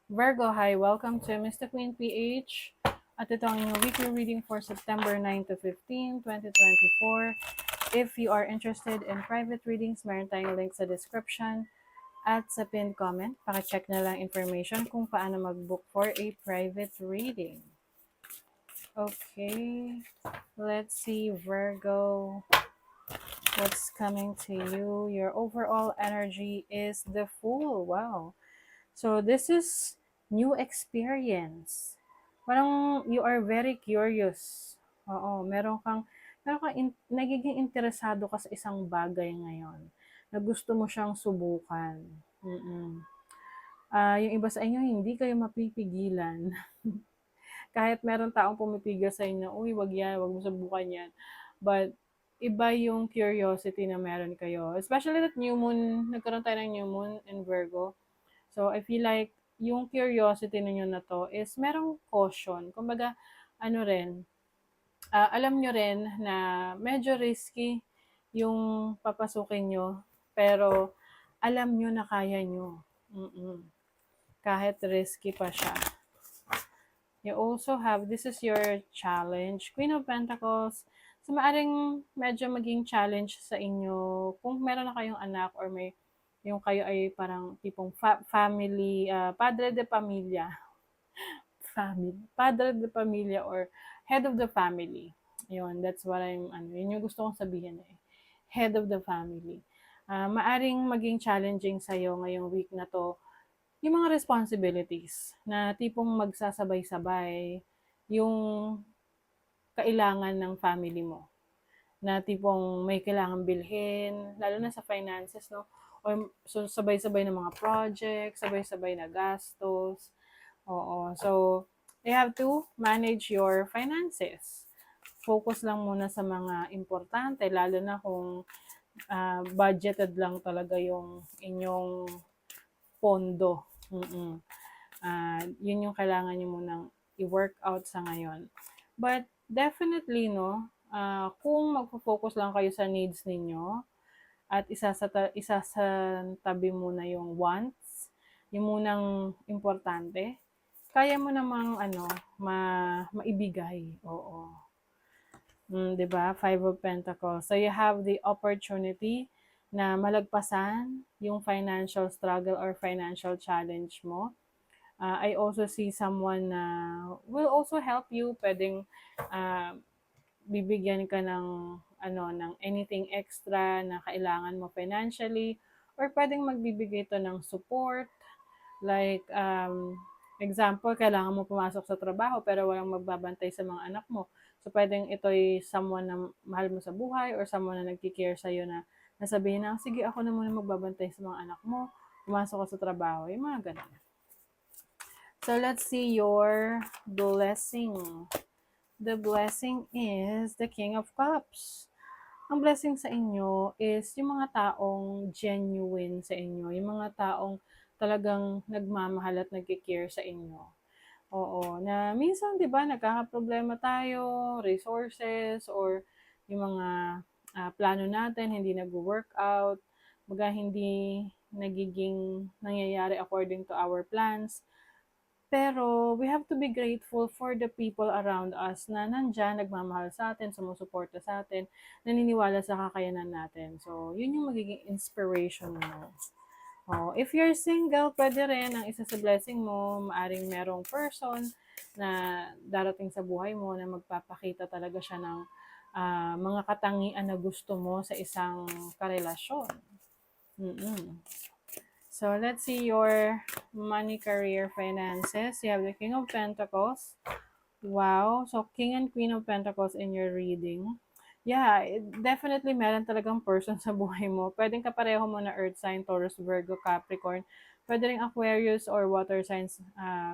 Virgo, hi! Welcome to Miss the Queen PH. At ito ang inyong weekly reading for September 9 to 15, 2024. If you are interested in private readings, meron tayong link sa description at sa pinned comment. Pakicheck na lang information kung paano mag-book for a private reading. Okay, let's see, Virgo. What's coming to you? Your overall energy is the Fool. Wow. So this is new experience. Parang you are very curious. Oo, nagiging interesado ka sa isang bagay ngayon na gusto mo siyang subukan. Mm-mm. Yung iba sa inyo, hindi kayo mapipigilan. Kahit meron taong pumipigil sa inyo, uy, wag yan, wag mo subukan yan. But, iba yung curiosity na meron kayo. Especially that new moon, nagkaroon tayo ng new moon in Virgo. So, I feel like, yung curiosity ninyo na to is merong caution. Kumbaga, ano rin, alam nyo rin na medyo risky yung papasukin nyo, pero alam nyo na kaya nyo. Mm-mm. Kahit risky pa siya. You also have, this is your challenge, Queen of Pentacles. So, maaring medyo maging challenge sa inyo kung meron na kayong anak or may yung kayo ay parang tipong family, padre de pamilya. Padre de pamilya or head of the family. Yun, that's what yun yung gusto kong sabihin eh. Head of the family. Maaring maging challenging sa'yo ngayong week na to yung mga responsibilities na tipong magsasabay-sabay yung kailangan ng family mo. Na tipong may kailangan bilhin, lalo na sa finances, no? O so, sabay-sabay na mga projects, sabay-sabay na gastos. Oo. So, you have to manage your finances. Focus lang muna sa mga importante, lalo na kung budgeted lang talaga yung inyong pondo. Mm-mm. Yun yung kailangan nyo munang i-work out sa ngayon. But definitely, no, kung magpo-focus lang kayo sa needs ninyo at isa sa tabi muna yung wants, yung munang importante, kaya mo namang maibigay. Oo. 'Di ba? Five of Pentacles. So you have the opportunity na malagpasan yung financial struggle or financial challenge mo. I also see someone na will also help you. Pwedeng uh, bibigyan ka ng anything extra na kailangan mo financially, or pwedeng magbibigay to ng support. Like, example, kailangan mo pumasok sa trabaho pero walang magbabantay sa mga anak mo. So, pwedeng ito'y someone na mahal mo sa buhay or someone na nagki-care sa'yo na nasabihin na, sige, ako na muna magbabantay sa mga anak mo, pumasok ka sa trabaho, yung mga ganun. So, let's see your blessing. The blessing is the King of Cups. Ang blessing sa inyo is yung mga taong genuine sa inyo, yung mga taong talagang nagmamahal at nagki-care sa inyo. Oo, na minsan 'di ba nagkakaproblema tayo, resources or yung mga plano natin hindi nagwo-workout, baga hindi nagiging nangyayari according to our plans. Pero we have to be grateful for the people around us na nandyan, nagmamahal sa atin, sumusuporta sa atin, naniniwala sa kakayanan natin. So, yun yung magiging inspiration mo. Oh, if you're single, pwede rin ang isa sa blessing mo, maaring merong person na darating sa buhay mo na magpapakita talaga siya ng mga katangian na gusto mo sa isang karelasyon. Mm-mm. So, let's see your money, career, finances. You have the King of Pentacles. Wow. So, King and Queen of Pentacles in your reading. Yeah, definitely meron talagang person sa buhay mo. Pwedeng kapareho mo na Earth sign, Taurus, Virgo, Capricorn. Pwede rin Aquarius or water signs,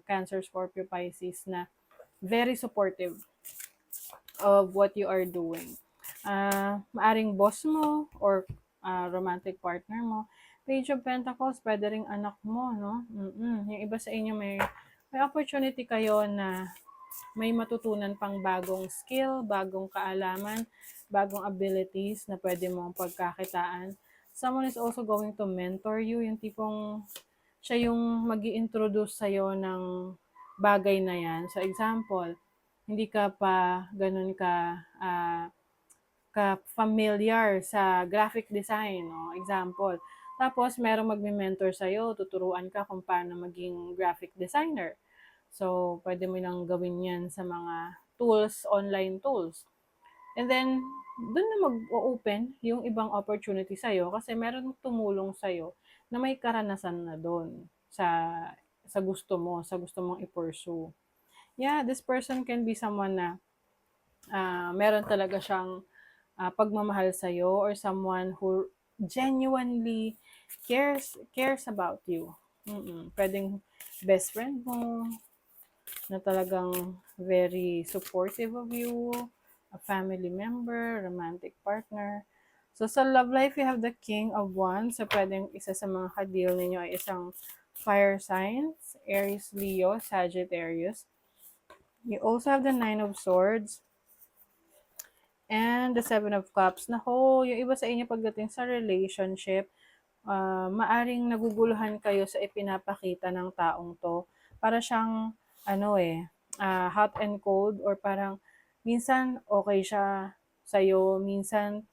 Cancer, Scorpio, Pisces na very supportive of what you are doing. Maaring boss mo or romantic partner mo. Page of Pentacles, pwede ring anak mo, no? Yung iba sa inyo may opportunity kayo na may matutunan pang bagong skill, bagong kaalaman, bagong abilities na pwede mong pagkakitaan. Someone is also going to mentor you, yung tipong siya yung mag-i-introduce sa'yo ng bagay na yan. So example, hindi ka pa ganun ka-familiar sa graphic design, no? Example. Tapos merong magme-mentor sa'yo, tuturuan ka kung paano maging graphic designer. So, pwede mo lang gawin yan sa mga tools, online tools. And then, dun na mag-open yung ibang opportunity sa'yo kasi meron tumulong sa'yo na may karanasan na dun sa gusto mo, sa gusto mong i-pursue. Yeah, this person can be someone na meron talaga siyang pagmamahal sa'yo or someone who genuinely cares about you. Pwedeng best friend mo, na talagang very supportive of you, a family member, romantic partner. So sa love life, you have the King of Wands. So pwedeng isa sa mga ka-deal ninyo ay isang fire signs, Aries, Leo, Sagittarius. You also have the Nine of Swords and the Seven of Cups. Nako, yung iba sa inyo pagdating sa relationship, maaring naguguluhan kayo sa ipinapakita ng taong to. Para siyang, hot and cold or parang minsan okay siya sa'yo, minsan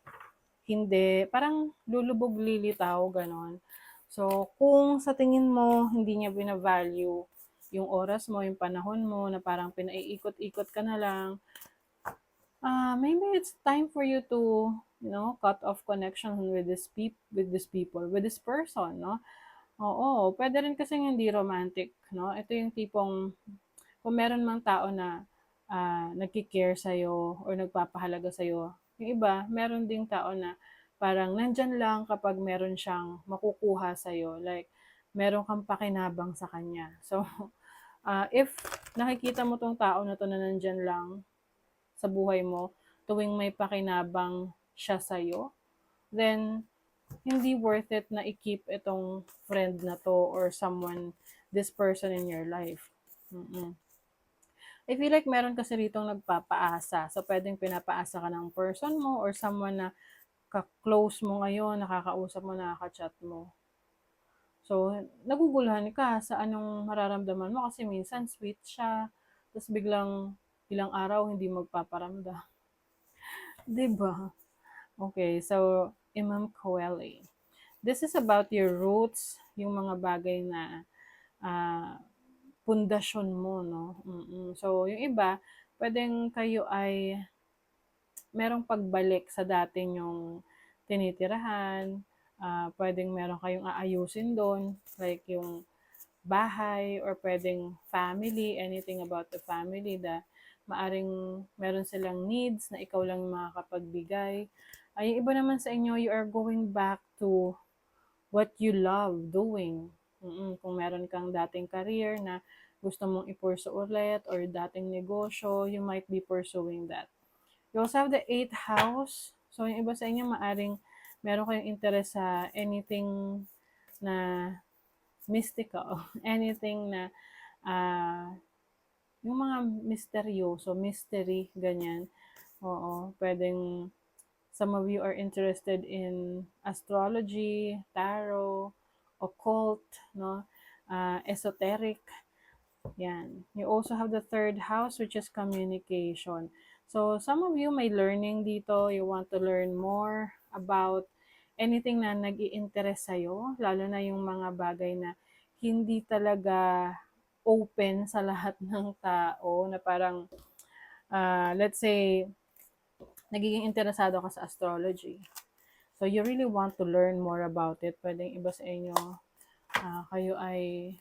hindi. Parang lulubog lilitaw, ganon. So, kung sa tingin mo hindi niya bina-value yung oras mo, yung panahon mo, na parang pinaiikot-ikot ka na lang, maybe it's time for you to, cut off connection with this person, no? Oo, pwede rin kasing hindi romantic, no? Ito yung tipong, kung meron mang tao na nagki-care sa'yo or nagpapahalaga sa'yo, yung iba, meron ding tao na parang nandyan lang kapag meron siyang makukuha sa'yo. Like, meron kang pakinabang sa kanya. So, if nakikita mo tong tao na to na nandyan lang sa buhay mo, tuwing may pakinabang siya sa'yo, then hindi worth it na i-keep itong friend na to or this person in your life. I feel like meron kasi ritong nagpapaasa. So, pwedeng pinapaasa ka ng person mo or someone na ka-close mo ngayon, nakakausap mo, nakaka-chat mo. So, naguguluhan ka sa anong mararamdaman mo kasi minsan sweet siya, tapos biglang ilang araw hindi magpaparamdam. 'Di ba? Okay, so Imam Coeli. This is about your roots, yung mga bagay na pundasyon mo, no? So, yung iba, pwedeng kayo ay merong pagbalik sa dati yung tinitirahan, pwedeng meron kayong aayusin doon, like yung bahay or pwedeng family, anything about the family na maaring meron silang needs na ikaw lang makakapagbigay. Ay, yung iba naman sa inyo, you are going back to what you love doing. Kung meron kang dating career na gusto mong i-pursue ulit or dating negosyo, you might be pursuing that. You also have the 8th house. So, yung iba sa inyo, maaring meron kayong interest sa anything na mystical. Anything na, yung mga misteryoso, mystery, ganyan. Oo, pwedeng some of you are interested in astrology, tarot, occult, no? Esoteric. Yan. You also have the 3rd house, which is communication. So, some of you may learning dito. You want to learn more about anything na nag-i-interest sa'yo, lalo na yung mga bagay na hindi talaga open sa lahat ng tao, na parang, let's say, nagiging interesado ka sa astrology. So, you really want to learn more about it. Pwedeng iba sa inyo, kayo ay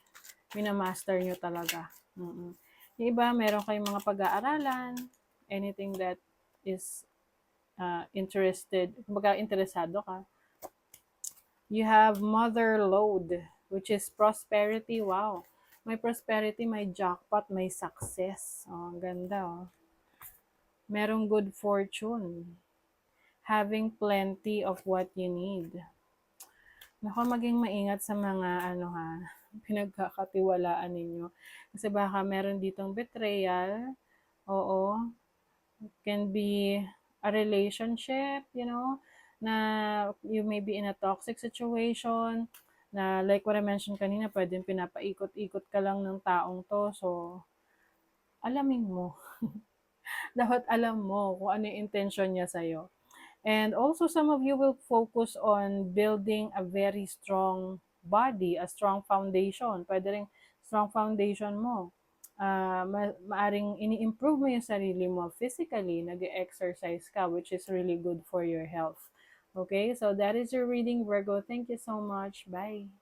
minamaster nyo talaga. Yung iba, meron kayong mga pag-aaralan, anything that is kumbaga interesado ka. You have mother load, which is prosperity. Wow. May prosperity, may jackpot, may success. Oh, ang ganda, oh. Merong good fortune. Having plenty of what you need. Naku, maging maingat sa mga pinagkakatiwalaan ninyo. Kasi baka meron ditong betrayal. Oo. It can be a relationship, na you may be in a toxic situation, Na like what I mentioned kanina, pwedeng pinapaikot-ikot ka lang ng taong 'to. So, alamin mo. Dapat alam mo kung ano yung intention niya sa'yo. And also, some of you will focus on building a very strong body, a strong foundation. Pwede rin strong foundation mo. Maaring ini-improve mo yung sarili mo physically, nag-exercise ka, which is really good for your health. Okay, so that is your reading, Virgo. Thank you so much. Bye.